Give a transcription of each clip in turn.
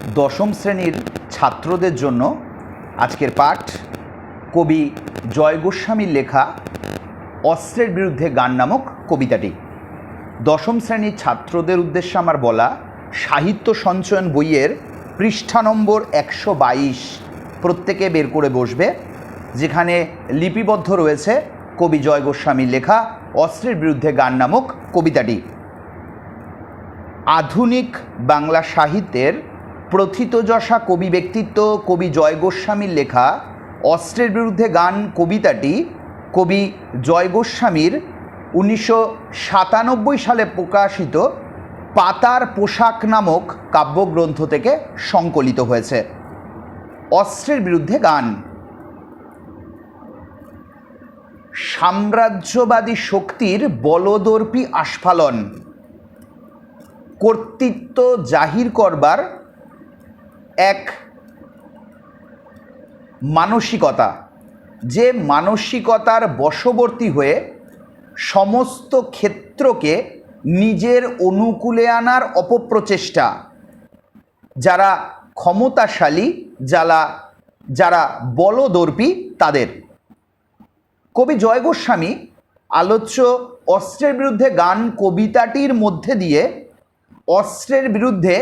দশম শ্রেণীর ছাত্রদের জন্য আজকের পাঠ কবি জয় গোস্বামীর লেখা অস্ত্রের বিরুদ্ধে গান নামক কবিতাটি। দশম শ্রেণীর ছাত্রদের উদ্দেশ্যে আমার বলা সাহিত্য সঞ্চয়ন বইয়ের পৃষ্ঠা নম্বর 122 প্রত্যেকে বের করে বসবে, যেখানে লিপিবদ্ধ রয়েছে কবি জয় গোস্বামীর লেখা অস্ত্রের বিরুদ্ধে গান নামক কবিতাটি। আধুনিক বাংলা সাহিত্যের প্রথিতযশা কবি ব্যক্তিত্ব কবি জয় গোস্বামীর লেখা অস্ত্রের বিরুদ্ধে গান কবিতাটি কবি জয় গোস্বামীর 1997 সালে প্রকাশিত পাতার পোশাক নামক কাব্যগ্রন্থ থেকে সংকলিত হয়েছে। অস্ত্রের বিরুদ্ধে গান। সাম্রাজ্যবাদী শক্তির বলদর্পী আস্ফালন, কর্তৃত্ব জাহির করবার এক মানসিকতা, যে মানসিকতার বশবর্তী হয়ে সমস্ত ক্ষেত্রকে নিজের অনুকূলে আনার অপপ্রচেষ্টা, যারা ক্ষমতাশালী, যারা বলদর্পী তাদের। কবি জয় গোস্বামী আলোচ্য অস্ত্রের বিরুদ্ধে গান কবিতাটির মধ্যে দিয়ে অস্ত্রের বিরুদ্ধে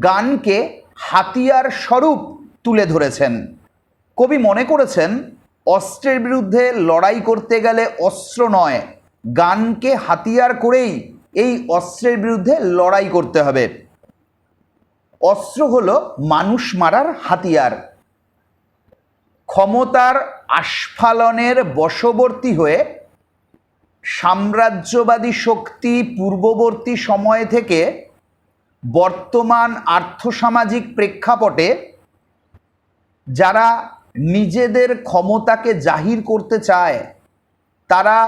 গানকে হাতিয়ার স্বরূপ তুলে ধরেছেন। কবি মনে করেছেন অস্ত্রের বিরুদ্ধে লড়াই করতে গেলে অস্ত্র নয়, গানকে হাতিয়ার করেই এই অস্ত্রের বিরুদ্ধে লড়াই করতে হবে। অস্ত্র হলো মানুষ মারার হাতিয়ার। ক্ষমতার আস্ফালনের বশবর্তী হয়ে সাম্রাজ্যবাদী শক্তি পূর্ববর্তী সময় থেকে বর্তমান আর্থসামাজিক প্রেক্ষাপটে যারা নিজেদের ক্ষমতাকে জাহির করতে চায়, তারা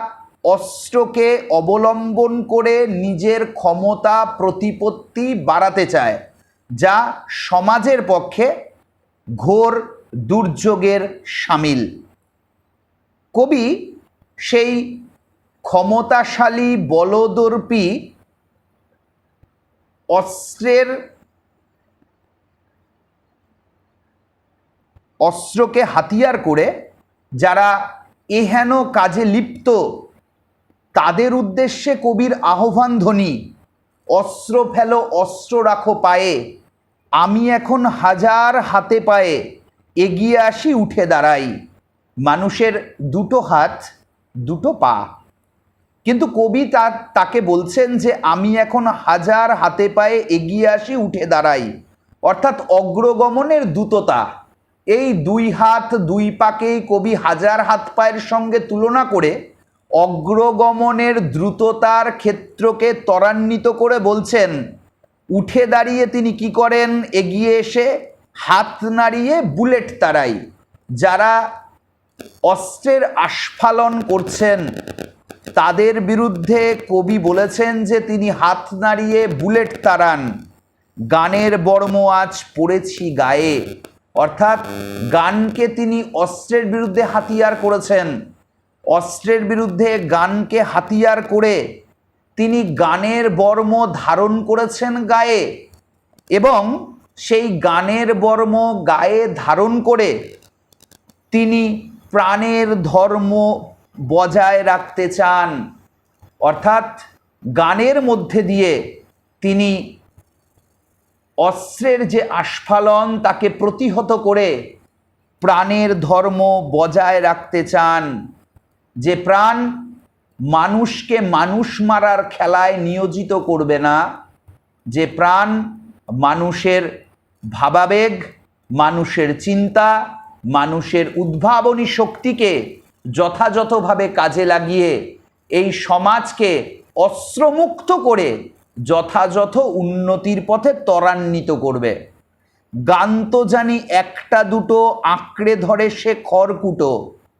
অস্ত্রকে অবলম্বন করে নিজের ক্ষমতা প্রতিপত্তি বাড়াতে চায়, যা সমাজের পক্ষে ঘোর দুর্যোগের শামিল। কবি সেই ক্ষমতাশালী বলদর্পী অস্ত্রকে হাতিয়ার করে যারা এহেন কাজে লিপ্ত, তাদের উদ্দেশ্যে কবির আহ্বান ধ্বনি, অস্ত্র ফেলো অস্ত্র রাখো পায়ে, আমি এখন হাজার হাতে পায়ে এগিয়ে আসি উঠে দাঁড়াই। মানুষের দুটো হাত দুটো পা, কিন্তু কবি তাকে বলছেন যে আমি এখন হাজার হাতে পায়ে এগিয়ে আসি উঠে দাঁড়াই, অর্থাৎ অগ্রগমনের দ্রুততা। এই দুই হাত দুই পাকেই কবি হাজার হাত পায়ের সঙ্গে তুলনা করে অগ্রগমনের দ্রুততার ক্ষেত্রকে ত্বরান্বিত করে বলছেন। উঠে দাঁড়িয়ে তিনি কি করেন? এগিয়ে এসে হাত নাড়িয়ে বুলেট তাড়াই। যারা অস্ত্রের আস্ফালন করছেন তাদের বিরুদ্ধে কবি বলেছেন যে তিনি হাত নাড়িয়ে বুলেট তাড়ান। গানের বর্ম আজ পড়েছি গায়ে, অর্থাৎ গানকে তিনি অস্ত্রের বিরুদ্ধে হাতিয়ার করেছেন। অস্ত্রের বিরুদ্ধে গানকে হাতিয়ার করে তিনি গানের বর্ম ধারণ করেছেন গায়ে, এবং সেই গানের বর্ম গায়ে ধারণ করে তিনি প্রাণের ধর্ম বজায় রাখতে চান। অর্থাৎ গানের মধ্যে দিয়ে তিনি অস্ত্রের যে আস্ফালন তাকে প্রতিহত করে প্রাণের ধর্ম বজায় রাখতে চান। যে প্রাণ মানুষকে মানুষ মারার খেলায় নিয়োজিত করবে না, যে প্রাণ মানুষের ভাবাবেগ, মানুষের চিন্তা, মানুষের উদ্ভাবনী শক্তিকে যথাযথভাবে কাজে লাগিয়ে এই সমাজকে অস্ত্রমুক্ত করে যথাযথ উন্নতির পথে ত্বরান্বিত করবে। গান তো জানি একটা দুটো আঁকড়ে ধরে সে খড়কুটো।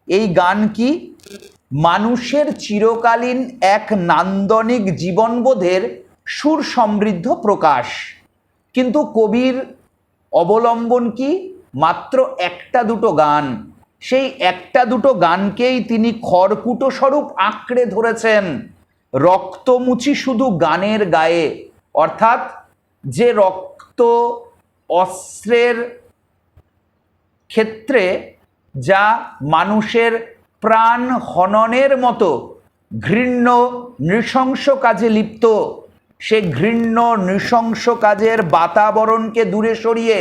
এই গান কি? মানুষের চিরকালীন এক নান্দনিক জীবনবোধের সুর সমৃদ্ধ প্রকাশ। কিন্তু কবির অবলম্বন কি? মাত্র একটা দুটো গান। সেই একটা দুটো গানকেই তিনি খড়কুটো স্বরূপ আঁকড়ে ধরেছেন। রক্তমুচি শুধু গানের গায়ে, অর্থাৎ যে রক্ত অস্ত্রের ক্ষেত্রে যা মানুষের প্রাণ হননের মতো ঘৃণ্য নৃশংস কাজে লিপ্ত, সে ঘৃণ্য নৃশংস কাজের বাতাবরণকে দূরে সরিয়ে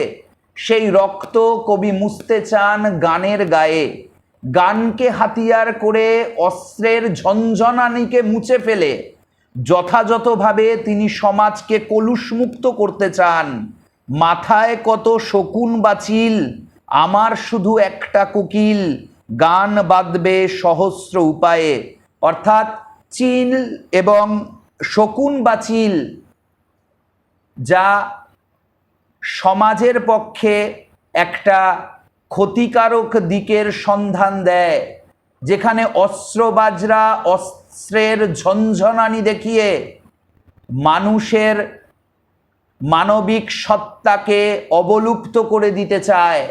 সেই রক্ত কবি মুছতে চান গানের গায়ে। গানকে হাতিয়ার করে অস্ত্রের ঝনঝনানিকে মুছে ফেলে যথাযথভাবে তিনি সমাজকে কলুষমুক্ত করতে চান। মাথায় কত শকুন বাচিল, আমার শুধু একটা কোকিল, গান বাঁধবে সহস্র উপায়ে। অর্থাৎ চিল এবং শকুন বাচিল যা সমাজের পক্ষে একটা ক্ষতিকারক দিকের সন্ধান দেয়, যেখানে অস্ত্রবাজরা অস্ত্রের ঝনঝনানি দেখিয়ে মানুষের মানবিক সত্তাকে অবলুপ্ত করে দিতে চায়,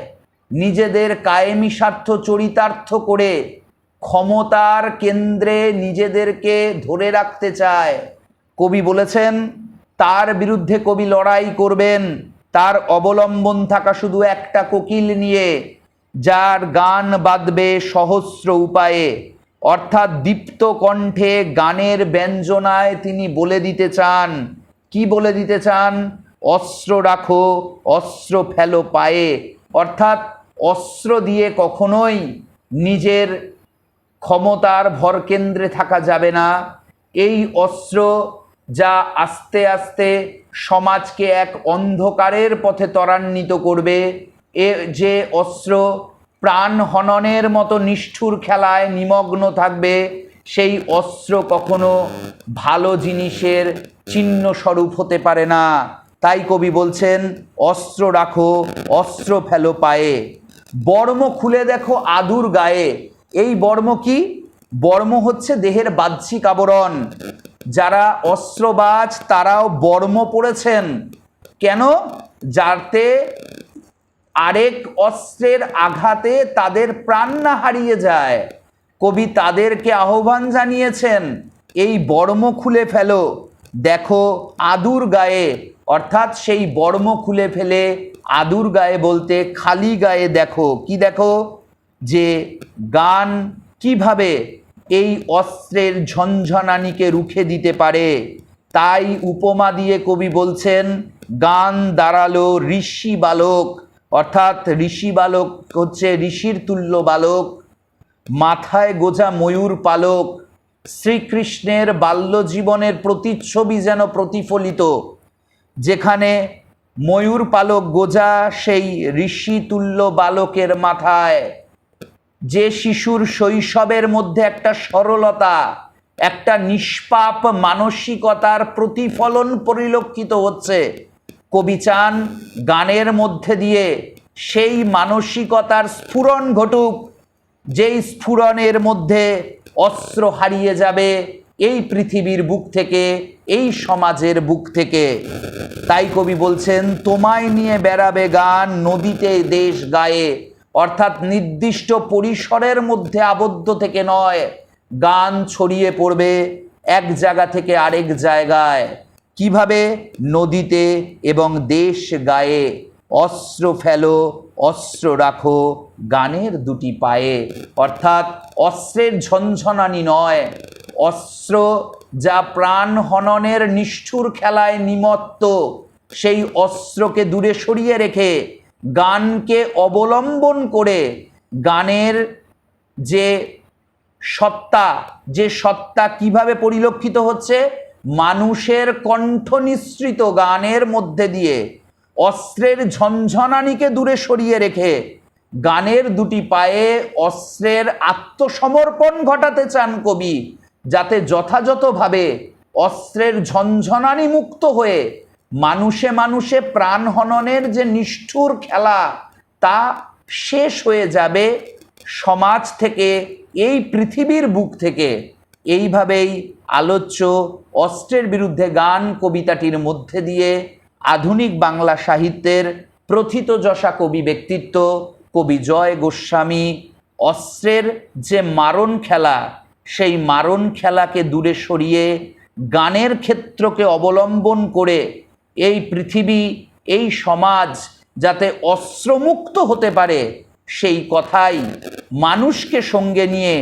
নিজেদের কায়েমি স্বার্থ চরিতার্থ করে ক্ষমতার কেন্দ্রে নিজেদেরকে ধরে রাখতে চায়। কবি বলেছেন তার বিরুদ্ধে কবি লড়াই করবেন, তার অবলম্বন থাকা শুধু একটা কোকিল নিয়ে, যার গান বাঁধবে সহস্র উপায়ে। অর্থাৎ দীপ্ত কণ্ঠে গানের ব্যঞ্জনায় তিনি বলে দিতে চান, কি বলে দিতে চান? অস্ত্র রাখো, অস্ত্র ফেলো পায়ে। অর্থাৎ অস্ত্র দিয়ে কখনোই নিজের ক্ষমতার ভরকেন্দ্রে থাকা যাবে না। এই অস্ত্র যা আস্তে আস্তে সমাজকে এক অন্ধকারের পথে ত্বরান্বিত করবে, এ যে অস্ত্র প্রাণ হননের মতো নিষ্ঠুর খেলায় নিমগ্ন থাকবে, সেই অস্ত্র কখনো ভালো জিনিসের চিহ্ন স্বরূপ হতে পারে না। তাই কবি বলছেন অস্ত্র রাখো, অস্ত্র ফেলো পায়ে। বর্ম খুলে দেখো আদুর গায়ে। এই বর্ম কি? বর্ম হচ্ছে দেহের বাহ্যিক আবরণ। যারা অস্ত্রবাজ তারাও বর্ম পড়েছেন। কেন? যাতে আরেক অস্ত্রের আঘাতে তাদের প্রাণ না হারিয়ে যায়। কবি তাদেরকে আহ্বান জানিয়েছেন, এই বর্ম খুলে ফেলো, দেখো আদুর গায়ে। অর্থাৎ সেই বর্ম খুলে ফেলে আদুর গায়ে বলতে খালি গায়ে দেখো। কি দেখো? যে গান কিভাবে এই অস্ত্রের ঝনঝনানিকে রুখে দিতে পারে। তাই উপমা দিয়ে কবি বলছেন গান দাঁড়ালো ঋষি বালক। অর্থাৎ ঋষি বালক হচ্ছে ঋষির তুল্য বালক, মাথায় গোজা ময়ূর পালক। শ্রীকৃষ্ণের বাল্য জীবনের প্রতিচ্ছবি যেন প্রতিফলিত, যেখানে ময়ূর পালক গোজা সেই ঋষি তুল্য বালকের মাথায়। যে শিশুর শৈশবের মধ্যে একটা সরলতা, একটা নিষ্পাপ মানসিকতার প্রতিফলন পরিলক্ষিত হচ্ছে, কবি চান গানের মধ্যে দিয়ে সেই মানসিকতার স্ফুরণ ঘটুক, যেই স্ফুরণের মধ্যে অস্ত্র হারিয়ে যাবে এই পৃথিবীর বুক থেকে, এই সমাজের বুক থেকে। তাই কবি বলছেন তোমায় নিয়ে বেড়াবে গান নদীতে দেশ গায়ে। অর্থাৎ নির্দিষ্ট পরিসরের মধ্যে আবদ্ধ থেকে নয়, গান ছড়িয়ে পড়বে এক জায়গা থেকে আরেক জায়গায়। কিভাবে? নদীতে এবং দেশ গায়ে। অস্ত্র ফেলো, অস্ত্র রাখো গানের দুটি পায়ে। অর্থাৎ অস্ত্রের ঝনঝনানি নয়, অস্ত্র যা প্রাণ হননের নিষ্ঠুর খেলায় নিমত্ত, সেই অস্ত্রকে দূরে সরিয়ে রেখে গানকে অবলম্বন করে গানের যে সত্তা, যে সত্তা কিভাবে পরিলক্ষিত হচ্ছে? মানুষের কণ্ঠ নিঃসৃত গানের মধ্যে দিয়ে অস্ত্রের ঝনঝনানিকে দূরে সরিয়ে রেখে গানের দুটি পায়ে অস্ত্রের আত্মসমর্পণ ঘটাতে চান কবি, যাতে যথাযথভাবে অস্ত্রের ঝনঝনানি মুক্ত হয়ে মানুষে মানুষে প্রাণ হননের যে নিষ্ঠুর খেলা তা শেষ হয়ে যাবে সমাজ থেকে, এই পৃথিবীর বুক থেকে। এইভাবেই আলোচ্য অস্ত্রের বিরুদ্ধে গান কবিতাটির মধ্যে দিয়ে আধুনিক বাংলা সাহিত্যের প্রথিতযশা কবি ব্যক্তিত্ব কবি জয় গোস্বামী অস্ত্রের যে মারণ খেলা, সেই মারণ খেলাকে দূরে সরিয়ে গানের ক্ষেত্রকে অবলম্বন করে এই পৃথিবী, এই সমাজ, যাতে অস্ত্রমুক্ত হতে পারে, সেই কথাই মানুষকে সঙ্গে নিয়ে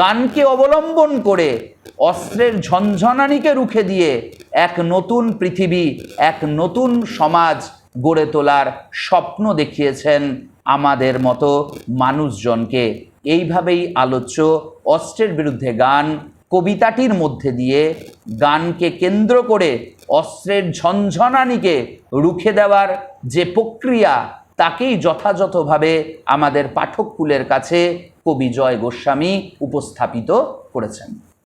গানকে অবলম্বন করে অস্ত্রের ঝনঝনানিকে রুখে দিয়ে এক নতুন পৃথিবী, এক নতুন সমাজ গড়ে তোলার স্বপ্ন দেখিয়েছেন আমাদের মতো মানুষজনকে। এইভাবেই আলোচ্য অস্ত্রের বিরুদ্ধে গান কবিতাটির মধ্যে দিয়ে গানকে কেন্দ্র করে অস্ত্রের ঝনঝনানিকে রুখে দেওয়ার যে প্রক্রিয়া, তাকেই যথাযথভাবে আমাদের পাঠককুলের কাছে কবি জয় গোস্বামী উপস্থাপিত করেছেন।